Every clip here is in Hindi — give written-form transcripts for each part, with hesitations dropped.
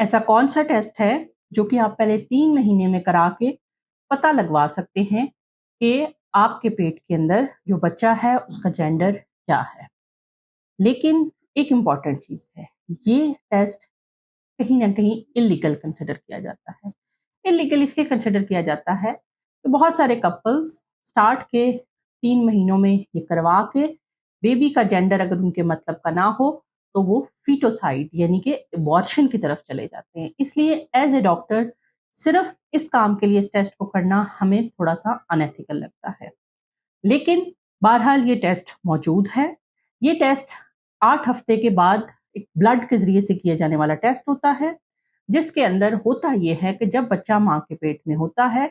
ऐसा कौन सा टेस्ट है जो कि आप पहले 3 महीने में करा के पता लगवा सकते हैं कि आपके पेट के अंदर जो बच्चा है उसका जेंडर क्या है। लेकिन एक इम्पॉर्टेंट चीज़ है, ये टेस्ट कहीं न कहीं इल्लीगल कंसिडर किया जाता है। इल्लीगल इसलिए कंसिडर किया जाता है कि बहुत सारे कपल्स स्टार्ट के 3 महीनों में ये करवा के बेबी का जेंडर अगर उनके मतलब का ना हो, तो वो फीटोसाइड यानी कि अबॉर्शन की तरफ चले जाते हैं। इसलिए एज़ अ डॉक्टर सिर्फ़ इस काम के लिए इस टेस्ट को करना हमें थोड़ा-सा अनएथिकल लगता है। लेकिन बहरहाल ये टेस्ट मौजूद है। ये टेस्ट 8 हफ्ते के बाद एक ब्लड के ज़रिए से किया जाने वाला टेस्ट होता है, जिसके अंदर होता ये है कि जब बच्चा माँ के पेट में होता है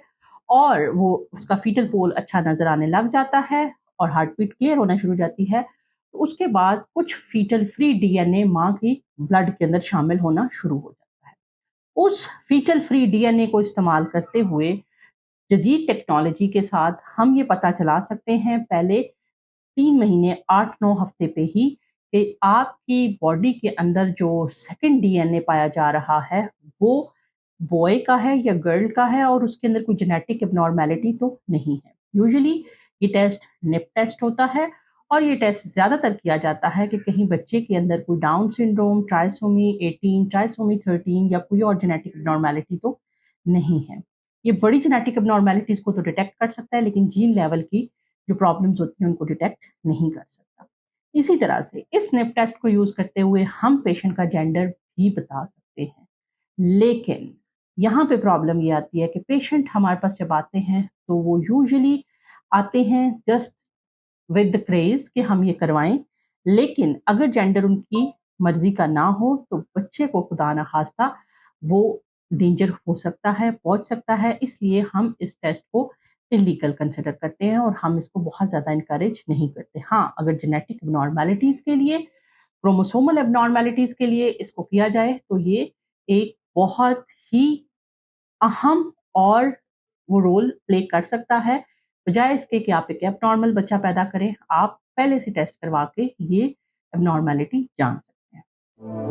और वो उसका फीटल पोल अच्छा नज़र आने लग जाता है और हार्ट बीट क्लियर होना शुरू हो जाती है, तो उसके बाद कुछ फीटल फ्री डीएनए माँ की ब्लड के अंदर शामिल होना शुरू हो जाता है। उस फीटल फ्री डीएनए को इस्तेमाल करते हुए जदीद टेक्नोलॉजी के साथ हम ये पता चला सकते हैं पहले 3 महीने 8-9 हफ्ते पे ही कि आपकी बॉडी के अंदर जो सेकंड डीएनए पाया जा रहा है, वो बॉय का है या गर्ल का है और उसके अंदर कोई जेनेटिक एब्नॉर्मैलिटी तो नहीं है। यूजुअली ये टेस्ट निप टेस्ट होता है और ये टेस्ट ज़्यादातर किया जाता है कि कहीं बच्चे के अंदर कोई डाउन सिंड्रोम, ट्राइसोमी 18, ट्राइसोमी 13 या कोई और जेनेटिक एब्नॉर्मैलिटी तो नहीं है। ये बड़ी जेनेटिक एब्नॉर्मैलिटीज़ को तो डिटेक्ट कर सकता है, लेकिन जीन लेवल की जो प्रॉब्लम्स होती हैं उनको डिटेक्ट नहीं कर सकता। इसी तरह से इस स्निप टेस्ट को यूज़ करते हुए हम पेशेंट का जेंडर भी बता सकते हैं। लेकिन यहाँ पे प्रॉब्लम ये आती है कि पेशेंट हमारे पास जब आते हैं तो वो यूजुअली आते हैं जस्ट विद द क्रेज़ कि हम ये करवाएँ, लेकिन अगर जेंडर उनकी मर्ज़ी का ना हो तो बच्चे को खुदा ना ख़ास्ता वो डेंजर हो सकता है, पहुँच सकता है, इसलिए हम इस टेस्ट को इल्लीगल कंसिडर करते हैं और हम इसको बहुत ज़्यादा एनकरेज नहीं करते। हाँ, अगर जेनेटिक एब्नॉर्मैलिटीज़ के लिए, क्रोमोसोमल एब्नॉर्मैलिटीज़ के लिए इसको किया जाए तो ये एक बहुत ही अहम और वो रोल प्ले कर सकता है। बजाय इसके कि आप एक एब्नॉर्मल बच्चा पैदा करें, आप पहले से टेस्ट करवा के ये एब्नॉर्मैलिटी जान सकते हैं।